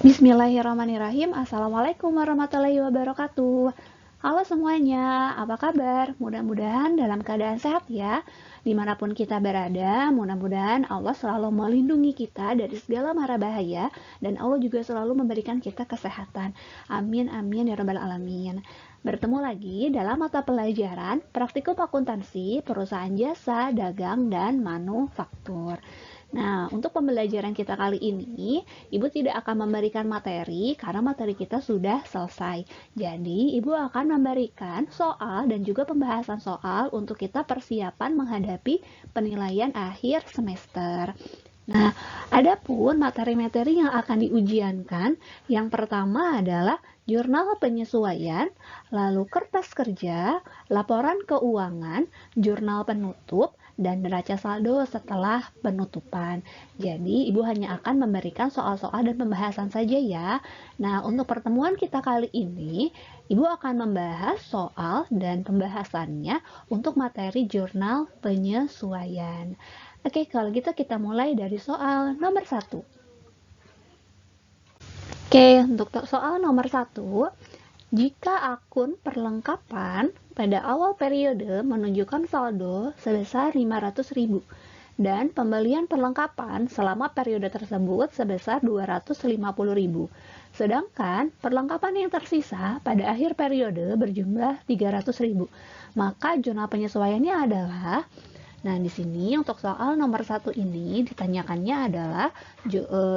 Bismillahirrahmanirrahim. Assalamualaikum warahmatullahi wabarakatuh. Halo semuanya, apa kabar? Mudah-mudahan dalam keadaan sehat ya. Dimanapun kita berada, mudah-mudahan Allah selalu melindungi kita dari segala mara bahaya dan Allah juga selalu memberikan kita kesehatan. Amin amin ya rabbal alamin. Bertemu lagi dalam mata pelajaran Praktikum Akuntansi Perusahaan Jasa, Dagang, dan Manufaktur. Nah, untuk pembelajaran kita kali ini, Ibu tidak akan memberikan materi karena materi kita sudah selesai. Jadi, Ibu akan memberikan soal dan juga pembahasan soal untuk kita persiapan menghadapi penilaian akhir semester. Nah, adapun materi-materi yang akan diujiankan, yang pertama adalah jurnal penyesuaian, lalu kertas kerja, laporan keuangan, jurnal penutup, dan neraca saldo setelah penutupan. Jadi, Ibu hanya akan memberikan soal-soal dan pembahasan saja ya. Nah, untuk pertemuan kita kali ini, Ibu akan membahas soal dan pembahasannya untuk materi jurnal penyesuaian. Oke, kalau gitu kita mulai dari soal nomor 1. Oke, untuk soal nomor 1, jika akun perlengkapan pada awal periode menunjukkan saldo sebesar 500.000 dan pembelian perlengkapan selama periode tersebut sebesar 250.000. Sedangkan perlengkapan yang tersisa pada akhir periode berjumlah 300.000. Maka jurnal penyesuaiannya adalah. Nah, di sini untuk soal nomor 1 ini ditanyakannya adalah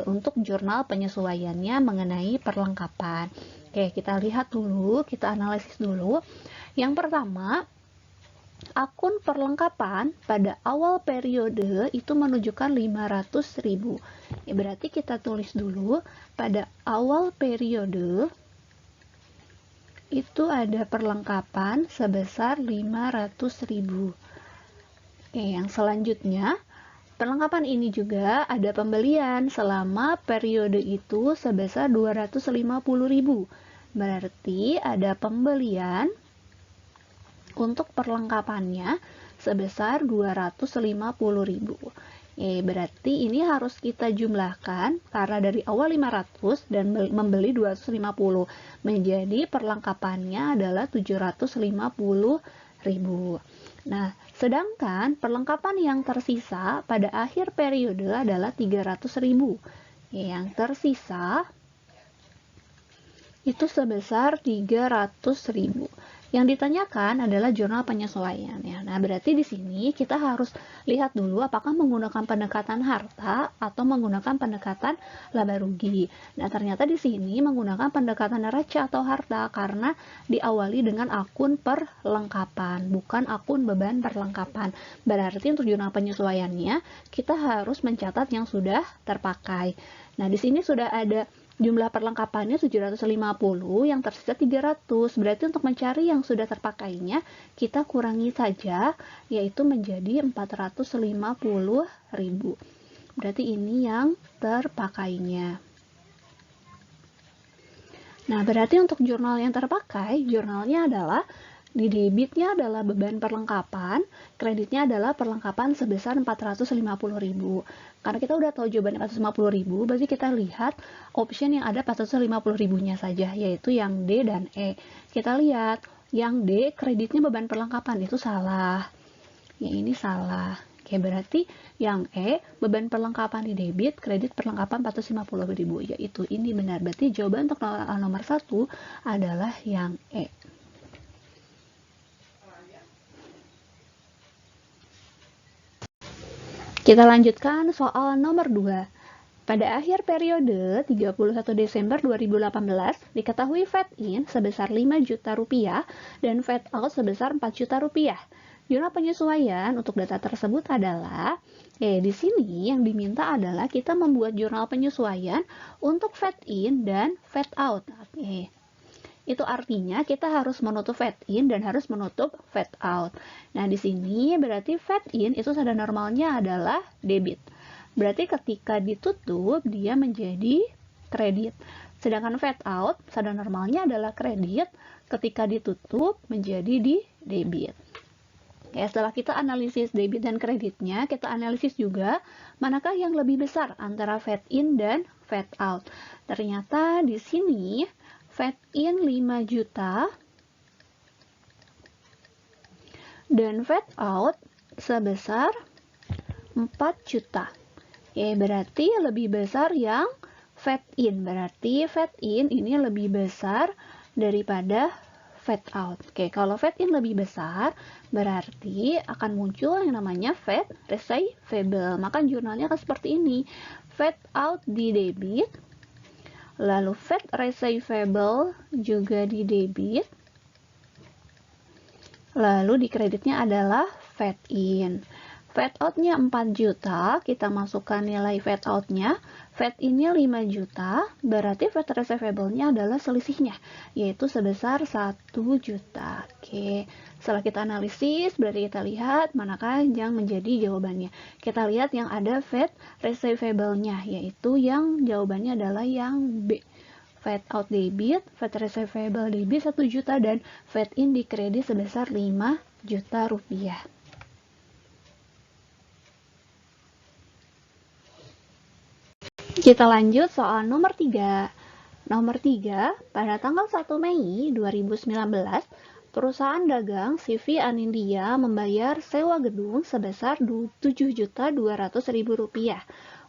untuk jurnal penyesuaiannya mengenai perlengkapan. Oke, kita lihat dulu, kita analisis dulu. Yang pertama, akun perlengkapan pada awal periode itu menunjukkan 500.000. Ya, berarti kita tulis dulu pada awal periode itu ada perlengkapan sebesar 500.000. Oke, yang selanjutnya, perlengkapan ini juga ada pembelian selama periode itu sebesar 250.000. Berarti ada pembelian untuk perlengkapannya sebesar 250.000. Berarti ini harus kita jumlahkan karena dari awal 500 dan membeli 250 menjadi perlengkapannya adalah 750.000. Nah, sedangkan perlengkapan yang tersisa pada akhir periode adalah 300.000. Yang tersisa itu sebesar 300.000. Yang ditanyakan adalah jurnal penyesuaian ya. Nah, berarti di sini kita harus lihat dulu apakah menggunakan pendekatan harta atau menggunakan pendekatan laba rugi. Nah, ternyata di sini menggunakan pendekatan neraca atau harta karena diawali dengan akun perlengkapan, bukan akun beban perlengkapan. Berarti untuk jurnal penyesuaiannya kita harus mencatat yang sudah terpakai. Nah, di sini sudah ada jumlah perlengkapannya 750, yang tersisa 300. Berarti untuk mencari yang sudah terpakainya, kita kurangi saja, yaitu menjadi 450.000. Berarti ini yang terpakainya. Nah, berarti untuk jurnal yang terpakai, jurnalnya adalah di debitnya adalah beban perlengkapan, kreditnya adalah perlengkapan sebesar 450.000. Karena kita udah tahu jawaban 450.000, berarti kita lihat option yang ada 450.000-nya saja, yaitu yang D dan E. Kita lihat, yang D kreditnya beban perlengkapan, itu salah. Yang ini salah. Oke, berarti yang E, beban perlengkapan di debit, kredit perlengkapan 450.000, yaitu ini benar. Berarti jawaban untuk nomor 1 adalah yang E. Kita lanjutkan soal nomor 2. Pada akhir periode 31 Desember 2018, diketahui fed-in sebesar 5 juta rupiah dan fed-out sebesar 4 juta rupiah. Jurnal penyesuaian untuk data tersebut adalah, di sini yang diminta adalah kita membuat jurnal penyesuaian untuk fed-in dan fed-out. Itu artinya kita harus menutup fed-in dan harus menutup fed-out. Nah, di sini berarti fed-in itu saldo normalnya adalah debit. Berarti ketika ditutup, dia menjadi kredit. Sedangkan fed-out, saldo normalnya adalah kredit. Ketika ditutup, menjadi di debit. Ya, setelah kita analisis debit dan kreditnya, kita analisis juga manakah yang lebih besar antara fed-in dan fade out. Ternyata di sini fade in 5 juta dan fade out sebesar 4 juta. Berarti lebih besar yang fade in. Berarti fade in ini lebih besar daripada fade out. Kalau fade in lebih besar, berarti akan muncul yang namanya fade receivable. Maka jurnalnya akan seperti ini. Fade out di debit, lalu fade receivable juga di debit, lalu di kreditnya adalah fade in. Fade out-nya 4 juta, kita masukkan nilai fade out-nya, fade in-nya 5 juta, berarti fade receivable-nya adalah selisihnya, yaitu sebesar 1 juta. Setelah kita analisis, berarti kita lihat manakah yang menjadi jawabannya. Kita lihat yang ada fade receivable-nya, yaitu yang jawabannya adalah yang B. Fade out debit, fade receivable debit 1 juta, dan fade in di kredit sebesar 5 juta rupiah. Kita lanjut soal nomor 3. Nomor 3, pada tanggal 1 Mei 2019, perusahaan dagang CV Anindya membayar sewa gedung sebesar Rp7.200.000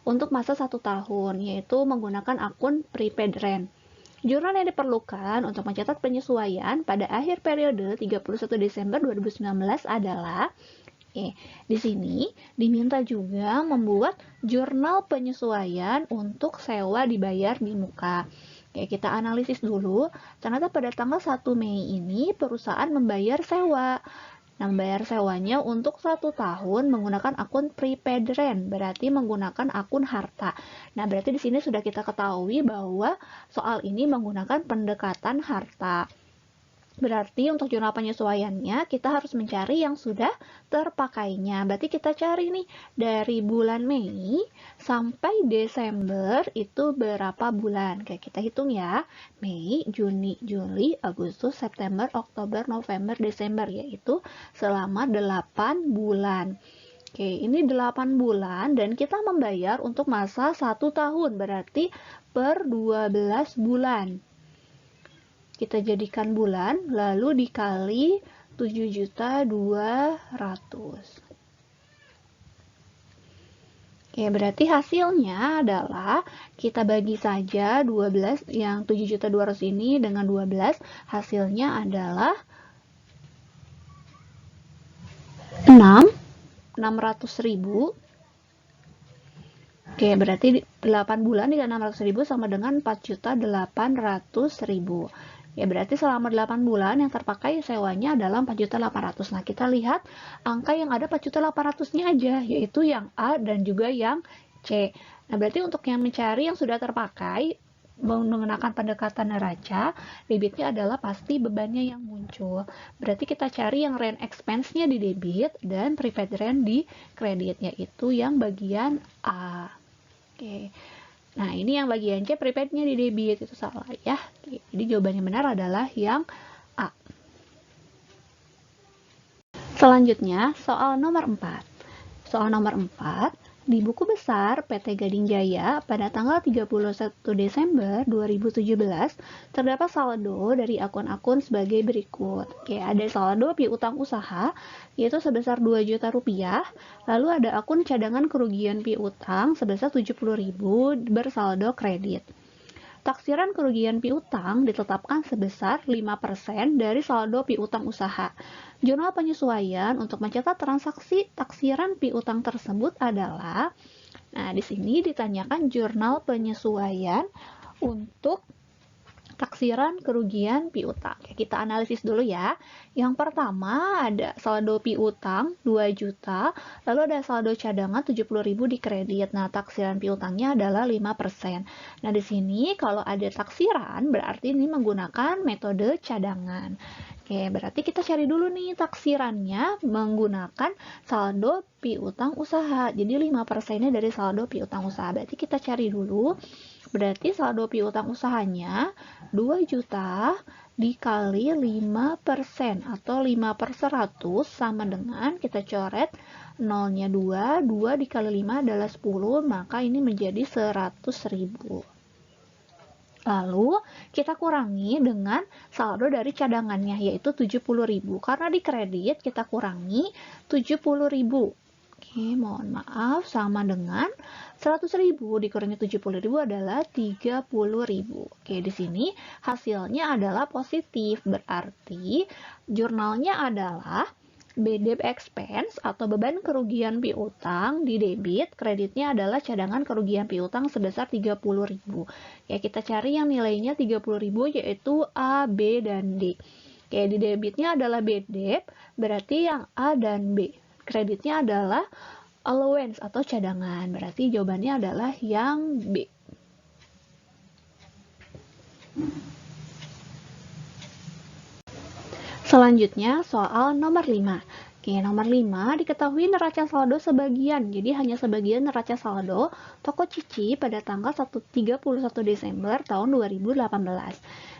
untuk masa 1 tahun, yaitu menggunakan akun prepaid rent. Jurnal yang diperlukan untuk mencatat penyesuaian pada akhir periode 31 Desember 2019 adalah di sini diminta juga membuat jurnal penyesuaian untuk sewa dibayar di muka. Kita analisis dulu. Ternyata pada tanggal 1 Mei ini perusahaan membayar sewa. Nah, membayar sewanya untuk 1 tahun menggunakan akun prepaid rent, berarti menggunakan akun harta. Nah, berarti di sini sudah kita ketahui bahwa soal ini menggunakan pendekatan harta. Berarti untuk jurnal penyesuaiannya kita harus mencari yang sudah terpakainya. Berarti kita cari nih dari bulan Mei sampai Desember itu berapa bulan. Kita hitung ya. Mei, Juni, Juli, Agustus, September, Oktober, November, Desember, yaitu selama 8 bulan. Ini 8 bulan dan kita membayar untuk masa 1 tahun, berarti per 12 bulan. Kita jadikan bulan, lalu dikali 7.200. Berarti hasilnya adalah kita bagi saja 12, yang 7.200 ini dengan 12, hasilnya adalah 600.000. Berarti 8 bulan dikali 600.000 sama dengan 4.800.000. Berarti selama 8 bulan yang terpakai sewanya adalah 4.800.000. Nah, kita lihat angka yang ada 4.800.000-nya aja, yaitu yang A dan juga yang C. Nah, berarti untuk yang mencari yang sudah terpakai, menggunakan pendekatan neraca, debitnya adalah pasti bebannya yang muncul. Berarti kita cari yang rent expense-nya di debit dan prepaid rent di kredit, yaitu yang bagian A. Nah, ini yang bagian C, prepaid-nya di debit, itu salah ya. Jadi jawabannya benar adalah yang A. Selanjutnya, soal nomor 4. Soal nomor 4, di buku besar PT Gading Jaya pada tanggal 31 Desember 2017 terdapat saldo dari akun-akun sebagai berikut. Ada saldo piutang usaha yaitu sebesar 2 juta rupiah, lalu ada akun cadangan kerugian piutang sebesar 70.000 bersaldo kredit. Taksiran kerugian piutang ditetapkan sebesar 5% dari saldo piutang usaha. Jurnal penyesuaian untuk mencatat transaksi taksiran piutang tersebut adalah, nah di sini ditanyakan jurnal penyesuaian untuk taksiran kerugian piutang. Kita analisis dulu ya. Yang pertama ada saldo piutang 2 juta, lalu ada saldo cadangan 70.000 di kredit. Nah, taksiran piutangnya adalah 5%. Nah, di sini kalau ada taksiran berarti ini menggunakan metode cadangan. Berarti kita cari dulu nih taksirannya menggunakan saldo piutang usaha. Jadi 5%-nya dari saldo piutang usaha. Berarti kita cari dulu. Berarti saldo piutang usahanya 2 juta dikali 5% atau 5/100 sama dengan kita coret Nolnya 2, 2 dikali 5 adalah 10, maka ini menjadi 100.000. Lalu kita kurangi dengan saldo dari cadangannya, yaitu 70.000. Karena di kredit kita kurangi 70.000. Oke, mohon maaf, sama dengan 100.000 dikurangi 70.000 adalah 30.000. Oke, di sini hasilnya adalah positif, berarti jurnalnya adalah BDEP expense atau beban kerugian piutang di debit, kreditnya adalah cadangan kerugian piutang sebesar 30.000. Ya, kita cari yang nilainya 30.000 yaitu A, B, dan D. Oke, di debitnya adalah BDEP, berarti yang A dan B. Kreditnya adalah allowance atau cadangan, berarti jawabannya adalah yang B. Selanjutnya soal nomor 5. Oke, nomor 5 diketahui neraca saldo sebagian, jadi hanya sebagian neraca saldo toko Cici pada tanggal 31 Desember tahun 2018.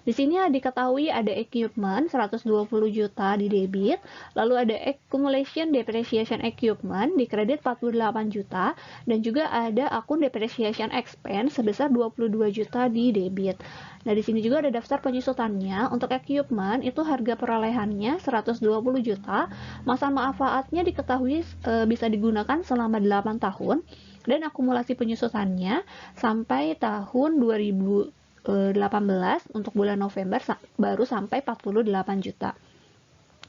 Di sini diketahui ada equipment 120 juta di debit, lalu ada accumulation depreciation equipment di kredit 48 juta, dan juga ada akun depreciation expense sebesar 22 juta di debit. Nah, di sini juga ada daftar penyusutannya. Untuk equipment itu harga perolehannya 120 juta, masa manfaatnya diketahui bisa digunakan selama 8 tahun, dan akumulasi penyusutannya sampai tahun 2018 untuk bulan November baru sampai 48 juta.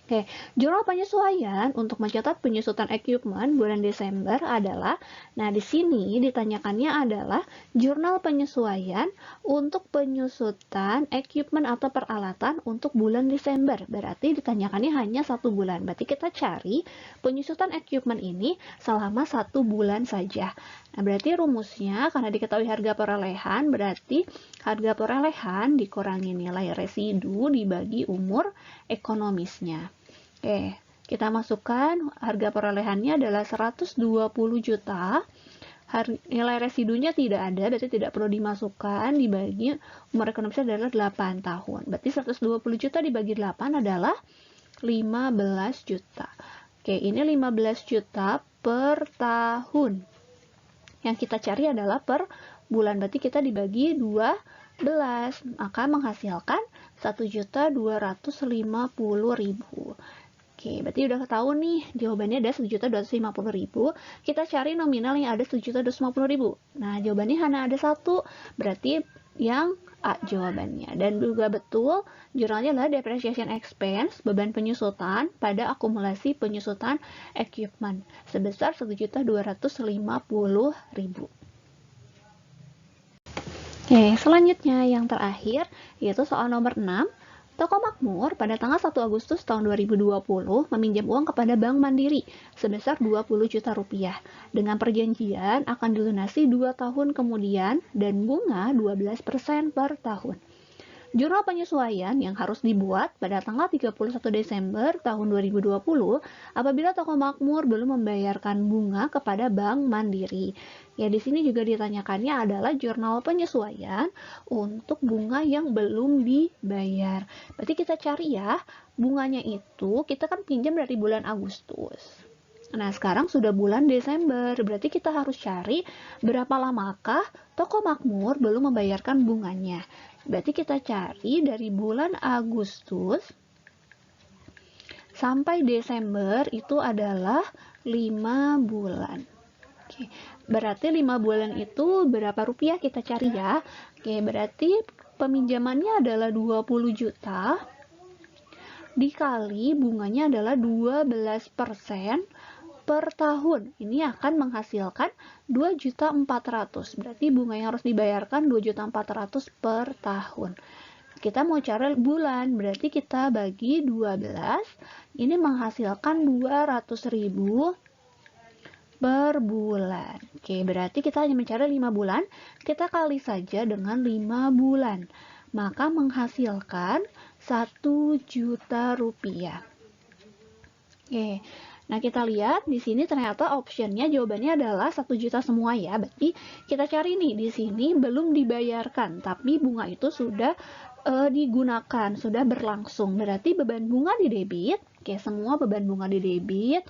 Oke, jurnal penyesuaian untuk mencatat penyusutan equipment bulan Desember adalah, nah di sini ditanyakannya adalah jurnal penyesuaian untuk penyusutan equipment atau peralatan untuk bulan Desember. Berarti ditanyakannya hanya 1 bulan. Berarti kita cari penyusutan equipment ini selama 1 bulan saja. Nah, berarti rumusnya karena diketahui harga perolehan, berarti harga perolehan dikurangi nilai residu dibagi umur ekonomisnya. Oke, kita masukkan harga perolehannya adalah 120 juta. Nilai residunya tidak ada, berarti tidak perlu dimasukkan, dibagi umur ekonomisnya adalah 8 tahun. Berarti 120 juta dibagi 8 adalah 15 juta. Oke, ini 15 juta per tahun. Yang kita cari adalah per bulan, berarti kita dibagi 12, maka menghasilkan 1.250.000. Oke, berarti udah ketahui nih, jawabannya ada 1.250.000. Kita cari nominal yang ada 1.250.000. Nah, jawabannya hanya ada 1, berarti yang A jawabannya. Dan juga betul, jurnalnya adalah depreciation expense, beban penyusutan pada akumulasi penyusutan equipment, sebesar 1.250.000. Oke, selanjutnya yang terakhir, yaitu soal nomor 6. Toko Makmur pada tanggal 1 Agustus tahun 2020 meminjam uang kepada Bank Mandiri sebesar 20 juta rupiah dengan perjanjian akan dilunasi 2 tahun kemudian dan bunga 12% per tahun. Jurnal penyesuaian yang harus dibuat pada tanggal 31 Desember tahun 2020 apabila Toko Makmur belum membayarkan bunga kepada Bank Mandiri. Ya, di sini juga ditanyakannya adalah jurnal penyesuaian untuk bunga yang belum dibayar. Berarti kita cari ya, bunganya itu kita kan pinjam dari bulan Agustus. Nah, sekarang sudah bulan Desember, berarti kita harus cari berapa lamakah Toko Makmur belum membayarkan bunganya. Berarti kita cari dari bulan Agustus sampai Desember itu adalah 5 bulan. Oke, berarti 5 bulan itu berapa rupiah kita cari ya. Oke, berarti peminjamannya adalah 20 juta dikali bunganya adalah 12% per tahun. Ini akan menghasilkan 2.400.000. Berarti bunga yang harus dibayarkan 2.400.000 per tahun. Kita mau cari bulan, berarti kita bagi 12. Ini menghasilkan 200.000 per bulan. Oke, berarti kita hanya mencari 5 bulan. Kita kali saja dengan 5 bulan. Maka menghasilkan 1 juta rupiah. Oke. Nah, kita lihat di sini ternyata optionnya jawabannya adalah 1 juta semua ya. Berarti kita cari nih, di sini belum dibayarkan, tapi bunga itu sudah digunakan, sudah berlangsung. Berarti beban bunga di debit, oke, semua beban bunga di debit,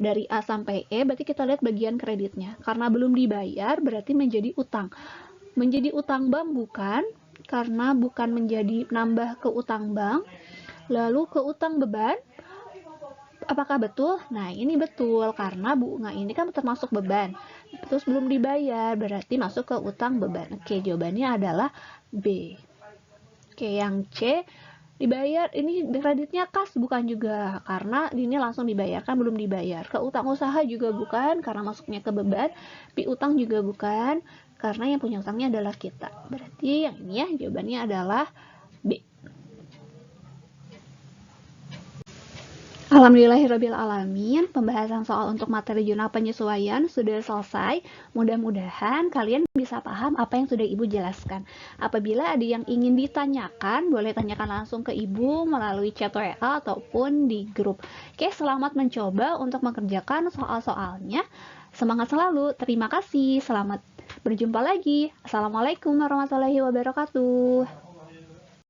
dari A sampai E, berarti kita lihat bagian kreditnya. Karena belum dibayar, berarti menjadi utang. Menjadi utang bank bukan, karena bukan menjadi nambah ke utang bank. Lalu ke utang beban, apakah betul? Nah, ini betul, karena bunga ini kan termasuk beban. Terus belum dibayar, berarti masuk ke utang beban. Oke, jawabannya adalah B. Oke, yang C, dibayar, ini kreditnya kas bukan juga, karena ini langsung dibayarkan, belum dibayar. Ke utang usaha juga bukan, karena masuknya ke beban. Piutang juga bukan, karena yang punya utangnya adalah kita. Berarti yang ini ya, jawabannya adalah B. Alhamdulillahirrabbilalamin, pembahasan soal untuk materi jurnal penyesuaian sudah selesai. Mudah-mudahan kalian bisa paham apa yang sudah Ibu jelaskan. Apabila ada yang ingin ditanyakan, boleh tanyakan langsung ke Ibu melalui chat WA ataupun di grup. Oke, selamat mencoba untuk mengerjakan soal-soalnya. Semangat selalu, terima kasih, selamat berjumpa lagi. Assalamualaikum warahmatullahi wabarakatuh.